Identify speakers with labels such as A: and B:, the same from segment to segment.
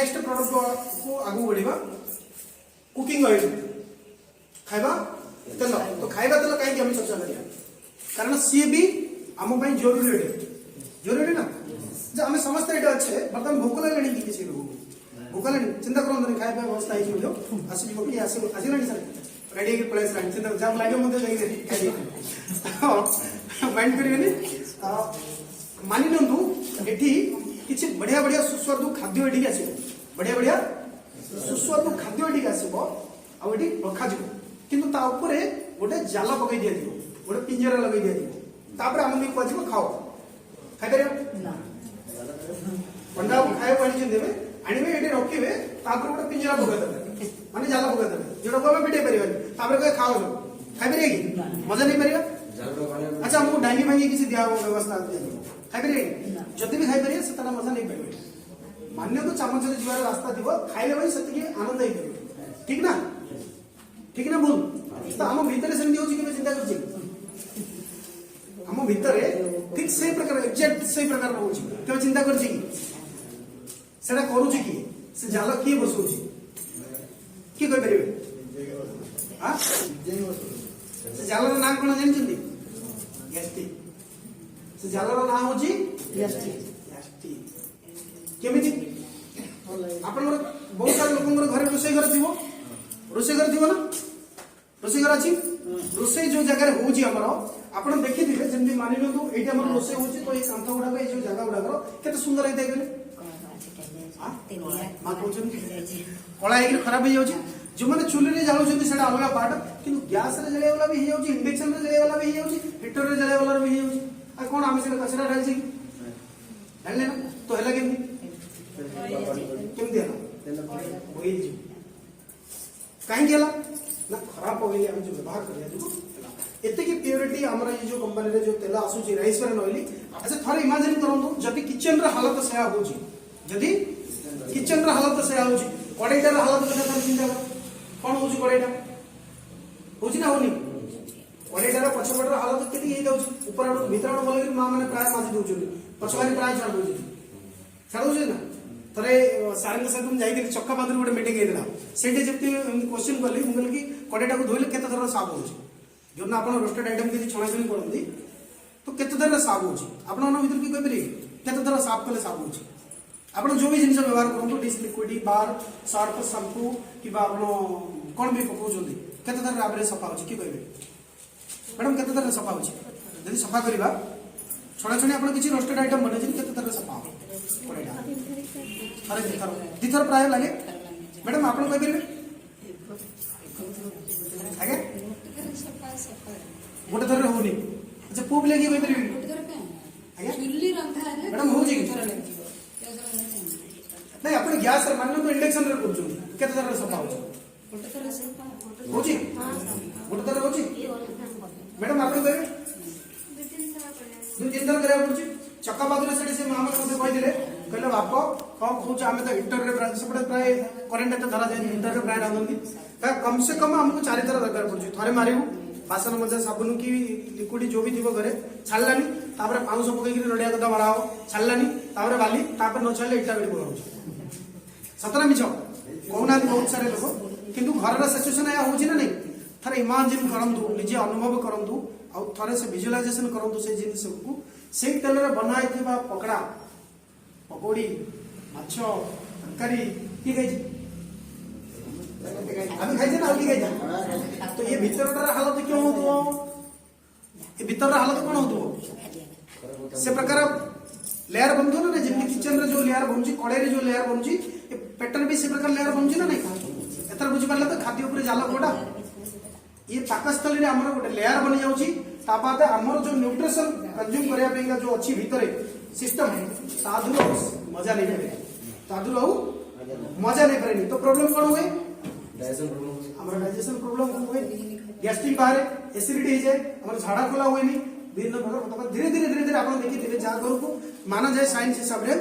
A: Next product को आगू बढ़िबा cooking oil खाइबा तेल। तो खाइबा तेल कहीं हम चर्चा करिया कारण सी भी आम पई जरूरी ना जे आम समस्त ये अच्छे बर्तमान भोक लगे किसी लोग भोक लगे चिंता करूँ खाଇବା व्यवस्था होगी आसलानी सर रेडी पलि आसा चिंता जहाँ लगे माइंड करेंगे मानि नियंतु एठी किछि बढ़िया बढ़िया सुस्वादु खाद्य एठी आसीबो बढ़िया बढ़िया सुस्वादु खाद्य एठी आसीबो आ एठी रखा जिवो किंतु ता ऊपर गोटे जाला पकई दिया दियो गोटे पिंजरा लगे दिया दियो तापर आम भी कहजिबो खाओ खाइ परियो ना पंडा खाए पानी देवे आनिबे एठी रखिबे तापर गोटे पिंजरा पकई देबे माने जाला पकई देबे जेडो को बिटे परिबे तापर कहे खाओ खाइ परियो कि मजा नहीं परियो। अच्छा हमको डाइनिंग भाई किसी दिया व्यवस्था खाई पारे जदि भी खाई पारे से तारा मजा नहीं पारे मान्य तो चामच जीवार रास्ता थी खाइले भाई से आनंद हो ठीक ना भूल तो आम भितर सेमती हो चिंता कर आम भितर ठीक से प्रकार एक्जाक्ट से प्रकार हो चिंता कर करुचे किए से जाल किए बसौ किए कहीपर से जालर ना कौन जानते ग्यास्ट्रिक से जालर ना हूँ केमी आप बहुत सारा लोक घर रोषे घर थी रोषे घर थी ना रोषे घर अच्छी रोषे जो जगह होमर आप देखिए जमी मानि लो ये रोषे हो तो ये कांथ गुड़ाक ये जगह गुड़ाक के सुंदर होता है कला खराब हो जाए जो मैंने चुली जालुंट से अलग पार्ट कि गैस जलाइए वाला भी हो इंडक्शन जलाइए वाला भी हो हिटर जलाइए वाला भी हो कौन आम से कचरा ढाली ढाले ना तो है केमती कहीं ना खराब पकई आम जो व्यवहार करते प्योरिटी आम ये जो कंपनी जो तेल आसूची राइस ब्रान ऑयल अच्छा थे इमाजिन करूँ जदि किचन हालत से होदी किचन हालत से हो कड़ईटार हालत कथा चिंता कर कौन हो कड़ईटा होना होनी कड़ईटार पछपटर हालत के ऊपर आड़ भर आड़ बोल माँ मैंने प्राय माजी दौरान पछवारी प्राय छाड़ दे छाड़ दे ना थे सारे सहित जाइए चक्का पादर गोटे मीटिंग होता से क्वेश्चन कली मुझे कि कड़ईटा को धोले केत थर साफ हो जो आप रोस्टेड आइटम किसी छणाछुणी करती तो केत थर साफ हो भर कि कहीपर केत थर साफ कले साफ हो आप जो भी जिन व्यवहार करूँ डिश लिक्विड बार सर्फ शैम्पू कि कौन भी पकाउं केत थर एवरेज सफा हो कि कहे मैडम केत थर सफा हो जब सफा करवा छणाछुणी आप किसी रोस्टेड आइटम बने केत थर सफा हो कड़ईटा थे दिथर प्राय लगे मैडम आप कहीपर आगे गोटे थर होनी अच्छा पुओ पिला किए कहीपर मैडम हो नहीं आप गैस मान लो इंडक्शन के सफा हो गोटे थर हो मैडम आप कहे दुई तीन थर करा पड़े चक्का बादुर से माँ मैंने कहते कहले बाप कौन कौच आम तो हिटर से प्राय करेन्ट एत धरा जाए हिटर प्राय रांधती कम से कम आमको 4 थर दरकार पड़े थे मारू बासन मजा साबुन की लिक्विड जो भी थी घरे छाड़लानी पाउस पकई नड़िया कदा मरा हो छाड़लानी बाली न छाड़े इटा गड़ी पकाऊ सतना मिछ कहना बहुत सारे लोग किंतु घर सिचुएसन या हो ना नहीं थे इमाजिन करूँ निजे अनुभव करूँ आउ थे से विजुअलाइजेशन करूँ से जिन को से तेल बनाई पकड़ा पकोड़ी माछ तरकारी किए खाई आम खाई ना किए खाई तो ये भीतर हालत क्यों हो भीतर हालत कौन हो से प्रकार लेयर बनू ना जमी किचन रे जो लेयर बनू कड़े जो लेयर बनू पेटर भी से प्रकार लेयर बनू ना नहीं एथर बुझिपारे तो खाद्य उपर जाल कोटा ये पाकस्थली आम गोटे लेयर बनी जाऊँगी आमर जो न्यूट्रिशन कंज्यूम करने जो अच्छी भितर सिस्टम तादू मजा नहीं पारे तादू मजा नहीं पारे तो प्रॉब्लम कौन हुए डाइजेशन प्रॉब्लम हुए गैस्ट्रिक बाहर एसिडिटी हो जाए हमारे झाड़ा खोला हुए नहीं विभिन्न प्रकार धीरे धीरे धीरे धीरे आप देखिए जहाँ घर को माना जाए साइंस हिसाब से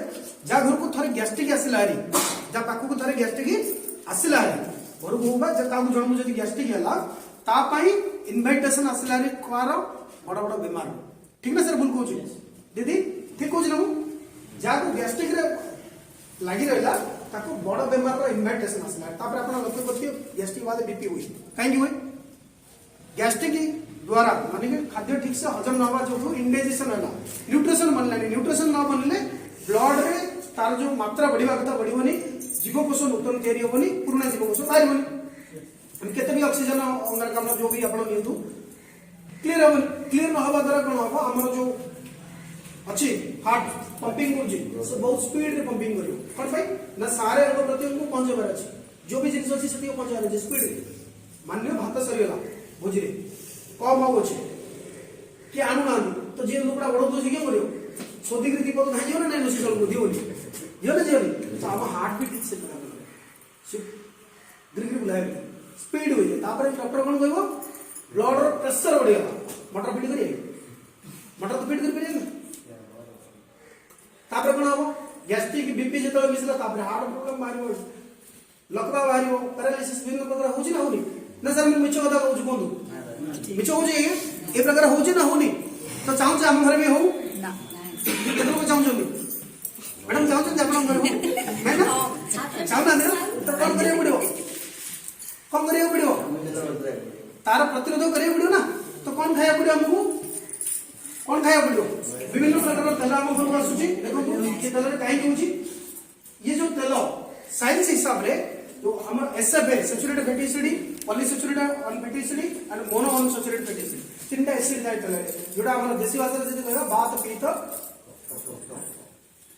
A: जहाँ घर को थे गैस्ट्रिक आसला हारी जहाँ पाखक थे गैस्ट्रिक आसला हारी घर को जन को गैस्ट्रिक है इनभाइटेशन आसला हारी खुआर बड़ बड़ बेमार ठीक ना सर भूल कहूँ दीदी ठीक कहूँ ना जहाँ को गैस्ट्रिक लगी रहा बड़ बेमार रो इन्वाइटेशन आसला तापर आपण लक्ष्य करथियो गैस्ट्रिक बाद बीपी हुई काहे हुए गैस्ट्रिक द्वारा माने कि खाद्य ठीक से हजम न होवा जो इंडाइजेशन होला न्यूट्रिशन बनलानी न्यूट्रिशन न बनले ब्लड रे तार जो मात्रा बढ़िबा कथा बढ़िबोनी जीवकोष नूतन तयारी होबनी पुराना जीवकोष बाहरबनी हम केते भी ऑक्सीजन अंगारकाम्ल जो भी आपण नियंतु क्लियर होबनी क्लियर न होबा द्वारा कोन होबो हमर जो अच्छी हार्ट पंपिंग करजी से बहुत स्पीड रे पंपिंग करियो कोन भाई ना सारे रोग प्रत्येक को पहुंचेबार अछि जो भी जिनिस अछि सेति पहुंचाले जे स्पीड रे मान्य भात सरियला बुझिरे कम हो अछि कि आनु ना तो जे लोकड़ा बड़ तो जे करियो सोदी कृति पद नाही हो ना नहीं नसिकल बुद्धि होली यो ना जेली तो हम हार्ट बीट से से गिरगिर बुलाए स्पीड होई तापर डॉक्टर कोन कहबो ब्लड रो प्रेशर बढ़िया मोटर फीड करिए मोटर तो फीड कर परिए तापर कोन हो गैस्ट्रिक बीपी जेतो मिसला तापर हार्ट प्रॉब्लम मारियो लकवा मारियो पैरालिसिस विभिन्न प्रकार होची ना होनी ना सर मैं मिछो कथा कहू कोन मिछो हो जे ए प्रकार होची ना होनी तो चाहू जे हम घर में हो ना केतो को चाहू जल्दी मैडम चाहू जे अपन घर हो मैं ना चाहू ना तो कौन करे पड़ियो कौन करे पड़ियो तार प्रतिरोध करे पड़ियो ना तो कौन खाया पड़ियो हमको कौन खाया पड़ियो विभिन्न प्रकार तेल हम घर आसुची देखो ये तेल रे काहे होची ये जो तेल साइंस हिसाब रे जो हमर SF saturated fatty acid polyunsaturated unfatty acid and mono unsaturated fatty acid तीनटा एसिड जाय तेल जोटा हमर देसी भाषा रे जे कहबा बात पीत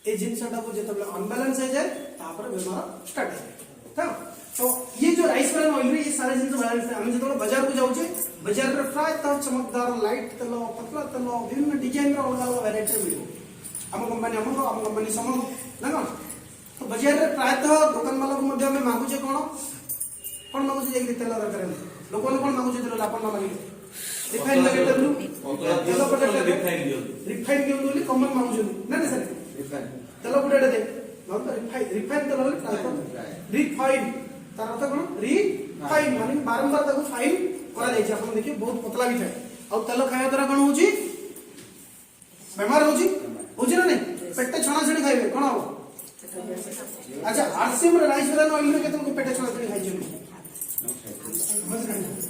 A: ए जिनसटा को जेतबे अनबैलेंस हो जाए तापर बीमार स्टार्ट हो जाए तो ये जो राइस ब्रान ऑयल रे ये सारे जिनस बैलेंस है हम जेतबे बाजार को जाउचे बाजार रे प्राय त चमकदार लाइट तेल पतला तेल विभिन्न डिजाइन रो अलग अलग वैरायटी मिलियो हम कंपनी समन ना तो बाजार रे प्राय त दुकान वाला को मध्य में मागुचे कोन मागुचे जे तेल दरकार लोक कोन मागुचे तेल आपण ना मागिले रिफाइन लगे तेल प्रोडक्ट रिफाइन के बोली कॉमन मागुचे ना ना सर रिफाइन तेल प्रोडक्ट दे मतलब रिफाइन तेल बोली रिफाइन तार अर्थ कोन रिफाइन माने बारंबार ताको फाइन करा जाय छै अपन देखिए बहुत पतला भी थाए आ तेल खाया द्वारा कोन होची बीमार होची ना नहीं पेट छणा छणी खाइबे कोन हो अच्छा आरसीएम राइस ब्रान ऑयल रे केतन को पेट छणा छणी खाइ छै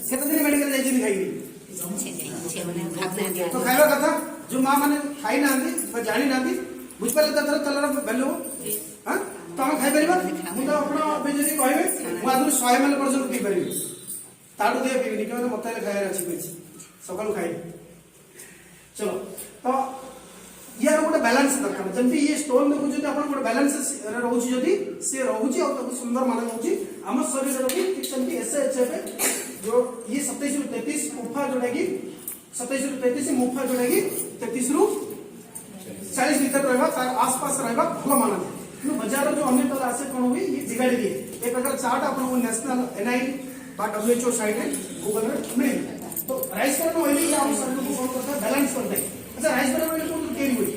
A: केतन दिन मेडिकल जाय छै खाइबे तो खाइबा कथा जो मां माने खाइ नांदी बा जानि नांदी बुझ पाले त तेलर वैल्यू हां तो हम खाइ परिबा मु तो आपण बे जदी कहबे मु आदु 100 ml पर्यंत पी परिबे ताडू दे पीबी कि मते खाइरा अछि बेच सकाळ खाइ चलो तो यार गोटे बैलेंस दरकार जंती ये स्टोन देखु जदी आपण गोटे बैलेंस रहउची जदी से रहउची और तो सुंदर माने होउची हम शरीर रो भी ठीक संती एसएचएफ जो ये 27 रु 33 मुफा जोड़ा की 27 रु 33 मुफा जोड़ा की 33 रु 40 लीटर रहबा तार आसपास रहबा भलो माना नु बाजार जो अन्य तरह आसे कोन होई ये बिगाड़ी दिए एक प्रकार चार्ट आपण को नेशनल एनआई बा डब्ल्यूएचओ साइट है गूगल में मिल तो राइस ब्रान ऑयल ये हम सब को कौन करता है बैलेंस करता है अच्छा राइस ब्रान ऑयल को दूध तैयारी हुई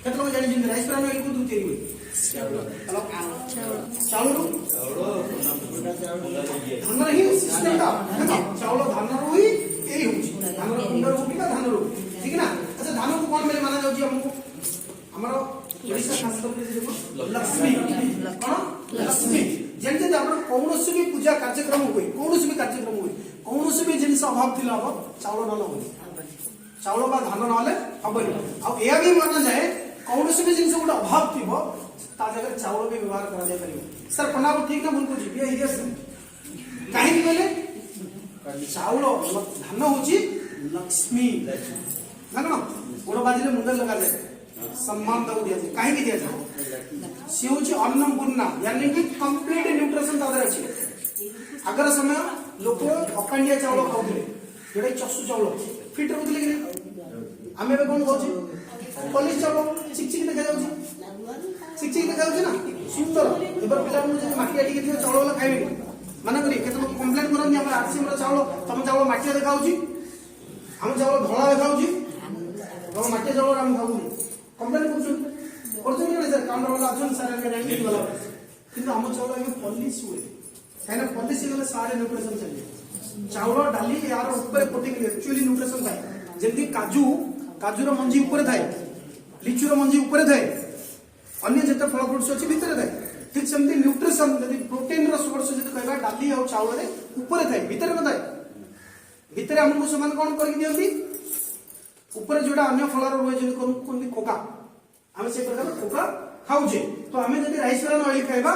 A: कत लोग जानि जिन राइस ब्रान ऑयल को दूध तैयारी हुई चावल धान ही सिस्टम का चावल धान रो ही तैयारी होची धान रो अंदर हो कि धान रो ठीक है ना अच्छा धान को कौन मेरे माना जाउची हमको हमरो ओडिसा शास्त्र में देखो लक्ष्मी कोन लक्ष्मी जेंते आपण कौनसी भी पूजा कार्यक्रम होई कौनसी भी कार्यक्रम होई कौनसी भी जिनिस अभाव थिला हो चावल न होई चावल बा धान न होले हबनी आ एया भी माना जाए कौनसी भी जिनिस गुड अभाव थिबो ता जगह चावल भी व्यवहार करा जाय परिबो सर पना ठीक ना बोल को जी ये काहे कि बोले चावल धान होची लक्ष्मी ना ना गोड़ बाजिले मुंडे लगा जाए सम्मान दउ दिया जाए काहे कि दिया जाए से होची अन्नम पूर्णा यानी कि कंप्लीट न्यूट्रिशन तादर अछि अगर समय लोक अखंडिया चावल खाउले जेडे चसु चावल फिट रहउले कि हमें बे कोन कहउची पॉलिश चावल चिकचिक देखा जाउची चिकचिक देखा जाउची ना सुंदर एबर पिला जे माटिया टिके थियो चावल वाला खाइबे माने करी केतन कंप्लेंट करन हमर आरसीएम रो चावल तम चावल माटिया देखाउची हम चावल धोला देखाउची हम माटिया चावल हम खाउनी कंप्लेंट करछन ना सर काउंटर वाला अछन सर के रैंकिंग वाला किंतु हम चावल में पॉलिश हुए काहे पॉलिश गले सारे न्यूट्रिशन चाहिए चावल डाली यार ऊपर प्रोटीन एक्चुअली न्यूट्रिशन थाए जेमती काजू रो मंजी ऊपर थाए लिचू रो मंजी ऊपर थाए अन्य जते फल फ्रूट्स अछि भीतर थाए ठीक सेमती न्यूट्रिशन यदि प्रोटीन रो सोर्स यदि कहबा डाली और चावल रे ऊपर थाए भीतर न थाए भीतर हमको समान कोन करके दियंती ऊपर जोड़ा अन्य फलर रहे जदि कोन खोका हम से प्रकार खोका खाउजे तो हमें यदि राइस ब्रान ऑयल खाइबा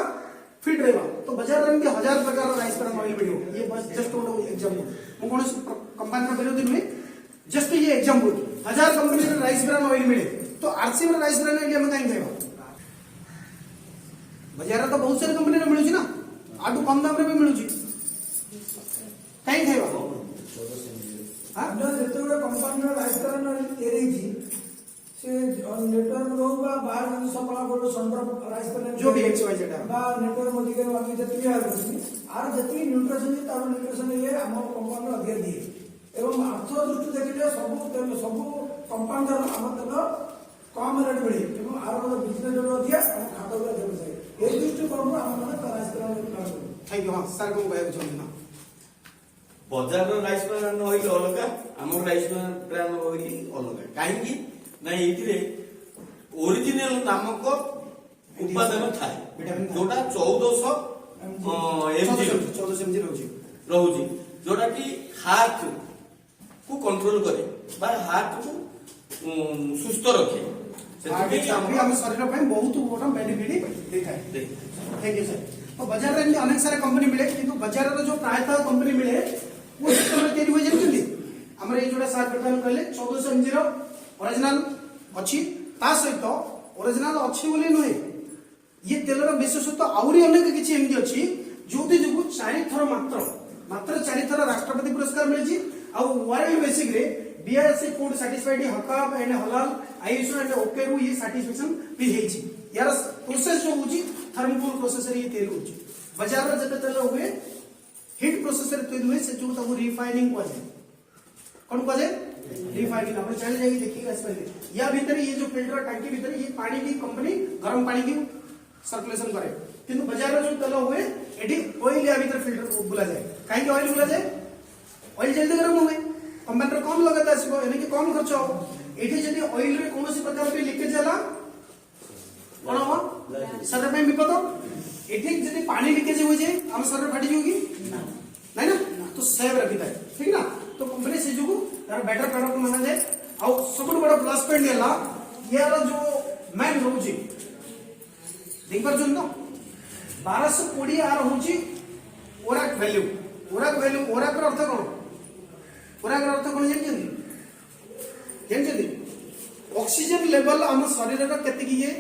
A: फिट रहबा तो बाजार रे 1000 प्रकार राइस ब्रान ऑयल मिलियो ये बस जस्ट वन एग्जांपल मु कोन कंपनी रो विरोधी नुहे जस्ट ये एग्जांपल 1000 कंपनी रे राइस ब्रान ऑयल मिले तो आरसी में राइस ब्रान ऑयल हम काई खाइबा बाजार तो बहुत सारे कंपनी रे मिलुची ना आटू कम दाम रे भी मिलुची काई खाइबा
B: हम जेतबे कंपनी रे राइस ब्रान ऑयल तैयारी जी से नेटवर्क रो बा बाहर जो सप्लाई करो संदर्भ राइस ब्रान
A: जो भी एक्स वाई जेड
B: बा नेटवर्क मध्ये के वाली जति आ रही आर जति न्यूट्रिशन जी तार न्यूट्रिशन ये हम कंपनी रो अधिक दिए एवं अर्थ दृष्टि देखिले सब कंपनी रो हम तक कम रेट मिले एवं आर बिजनेस जो दिया हम खाता को देबे जाय ए दृष्टि कोण हम माने rice bran oil
A: thank you हां सर को कहबो चाहूँ ना
C: बजार राइस ब्रान ऑयल अलग आम राइस ब्रान ऑयल अलग कहीं ना ये ओरिजिनल नामक उपादान थाए जोटा 1400 mg रोचे जोटा कि हार्ट को कंट्रोल करे बा हार्ट को सुस्थ रखे
A: हम शरीर पे बहुत बड़ा बेनिफिट देखाए थैंक यू सर तो बाजार रे अनेक सारे कंपनी मिले किंतु बाजार रे जो प्रायतः कंपनी मिले वो सिस्टम तैयारी हो जाती हमर ये जोड़ा सार प्रदान कहले 1400 mg रो ओरिजिनल अच्छी ता सहित ओरिजिनल अच्छी बोली नुहे ये तेलर विशेषत्व आउरी अनेक किछि एमती अछि जोति जोगु 4 थर मात्र 4 थर राष्ट्रपति पुरस्कार मिलछि आ वर्ल्ड बेसिक रे बीआईएस फूड सर्टिफाइड हकाब एंड हलाल आईएसओ एंड ओके रु ये सर्टिफिकेशन भी हेछि यार प्रोसेस जो होछि थर्मोकोल प्रोसेस रे ये तेल होछि बाजार रे जते तेल हुए हीट प्रोसेस रे तेल हुए से जो ताको रिफाइनिंग को जाय कोन को जाय रिफाइनिंग आपण चल जाएगी देखिएगा इस पर या भीतर ये जो फिल्टर टंकी भीतर ये पानी की कंपनी गर्म पानी की सर्कुलेशन करे किंतु बाजार में जो तेल हुए एडी ऑयल या भीतर फिल्टर बुला जाए काहे ऑयल बुला जाए ऑयल जल्दी गर्म हुए कंपनी कम लगता है इसको यानी कि कम खर्च हो एठी जदी ऑयल रे कोनोसी प्रकार के लीकेज होला कोन हो शरीर में विपद एठी जदी पानी लीकेज हो जाए हम शरीर फाटी जाएगी नहीं ना तो सेव रखिता है ठीक ना तो कंपनी से जो यार बेटर प्रोडक्ट माना जाए और सब बड़ा प्लस पॉइंट है यार जो मैन रोची देख पर जो 1220 आर होची ओराक वैल्यू ओराक रो अर्थ कोन जानते ऑक्सीजन लेवल हम शरीर रो केते की ये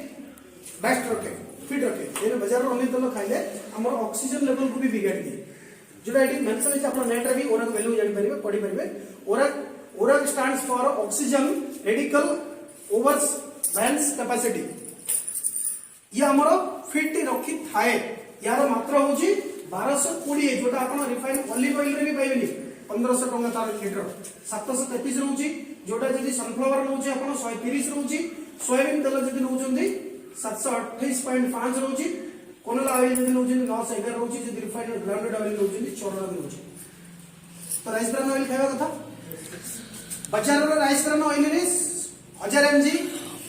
A: बेस्ट रखे फिट रखे ये बाजार रो अनेक लोग खाइले हमर ऑक्सीजन लेवल को भी बिगाड़ दिए जोटा एटी मेंशन है अपन नेट रे भी ओराक वैल्यू जानि परिबे पढी परिबे ORAC stands for oxygen radical overs valence capacity ये हमर फिट रखी थाए यार मात्रा होची 1220 जोटा अपन रिफाइन ऑलिव ऑयल रे भी पाइबेनी 1500 टंका तार लीटर 733 रहउची जोटा जदी सनफ्लावर रहउची अपन 130 रहउची सोयाबीन तेल जदी रहउचंदी 728.5 रहउची कोनला ऑयल जदी रहउचंदी 911 रहउची जदी रिफाइन ग्राउंडेड ऑयल रहउचंदी 94 रहउची तो राइस ब्रान ऑयल खाइबा कथा बाजार रे राइस ब्रान ऑयल रे 1000 mg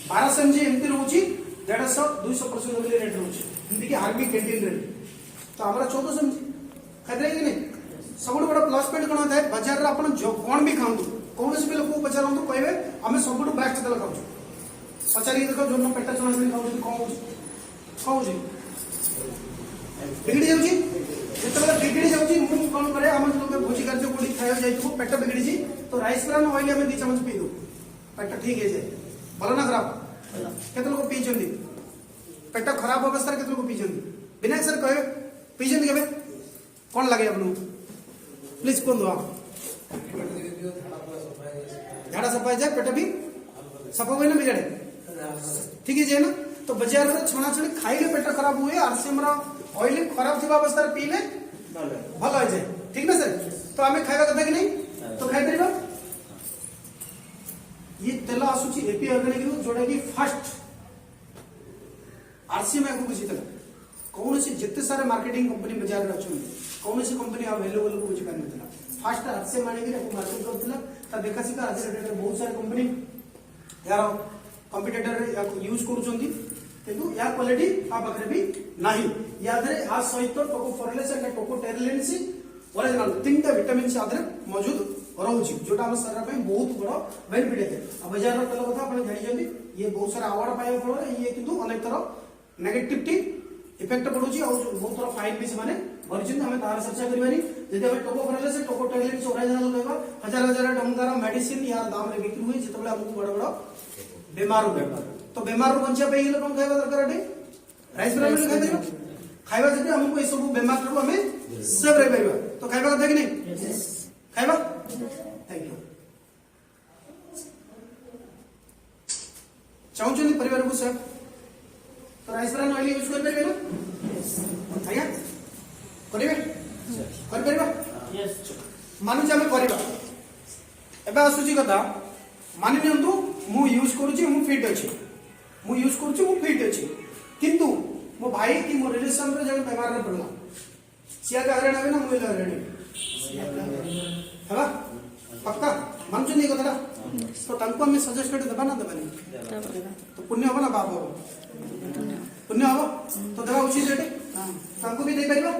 A: 1200 mg एमती रहउची 150 200% वाली रेट रहउची एमती कि हार्बिक कैंटीन रे तो हमरा 1400 mg खाइदे कि नहीं सब बड़ा प्लस पॉइंट कोन होता है बाजार रे अपन जो कोन भी खाऊ कौन से भी लोग पचारंतु कहबे हमें सब बेस्ट तेल खाऊ पचारी देखो जो पेटा चना से खाऊ कौन होची बिगड़ी जाउची जेतबे बिगड़ी जाउची मु कोन करे हम लोग भोजी कार्य कोडी खाया जाइतु पेट बिगड़ी जी तो राइस ब्रान ऑयल हमें 2 चम्मच पी दो पेट ठीक है जाए भलो ना खराब केते लोग पी चंदी पेट खराब अवस्था केते लोग पी चंदी बिना सर कहे पी चंदी केबे कोन लागे आपनु प्लीज कोन दो झाड़ा सफा जाए पेट भी सफा हुए ना बिगड़े ठीक है ना तो बाजार में छणा छणी खाइले पेट खराब हुए और से हमरा ऑयल खराब थिबा अवस्था रे पीले भलो हो जाए ठीक ना सर तो हमें खाइबा कथा कि नहीं तो खाइ परिबा ये तेल आसुची एपी ऑर्गेनिक रो जोडा की फर्स्ट आरसीएम को बुझी तेल कौन से जिते सारे मार्केटिंग कंपनी बाजार रे अछन कौन से कंपनी अवेलेबल को बुझी पार नथिला फर्स्ट आरसीएम माने कि मार्केट करथिला ता देखा सिका आज रे बहुत सारे कंपनी यार कंपटीटर या यूज करूचंदी किंतु या क्वालिटी आ पाखरे भी नाही या धरे आ सहित टोकोफेरलेस एंड टोकोटेरलेंस ओरिजिनल तीनटा विटामिन से आधरे मौजूद रहउची जोटा हम शरीर पे बहुत बड़ बेनिफिट है अब बाजार तेल कथा आपण जानि जंदी ये बहुत सारा अवार्ड पाए फल ये किंतु अनेक तरह नेगेटिविटी इफेक्ट पडुची और बहुत तरह फाइन भी से माने भरिचिन हमें तार चर्चा करबानी जदि हम टोकोफेरलेस टोकोटेरलेंस ओरिजिनल कहबा हजार हजार टंकार मेडिसिन या दाम रे बिक्री हुई जेतबले हमकु बड़ बड़ बीमार हो तो बीमार बंचा पे कोन खाइबा दरकार अटे राइस ब्राउन खाइबा खाइबा जदि हमको ए सब बीमार रो हमें सेव रह परिबा तो खाइबा कथा कि नहीं खाइबा थैंक यू चाहूँ परिवार को सेव तो राइस ब्राउन ऑयल यूज कर परिबे ना आया करिबे कर परिबा यस मानु जे हम परिबा एबे आसुची कथा मानि नियंतु मु यूज करूची मु फिट अछि मु यूज करूची मु फिट अछि किंतु मो भाई की मो रिलेशन रे जब बीमार रे पड़ला सिया का हरण आवे ना मु हरण हला पक्का मानछु नहीं कथा तो तांको हम सजेस्ट देबा ना देबानी तो पुण्य हो ना बाप हो पुण्य हो तो देबा उचित रेटे तांको भी दे परिबा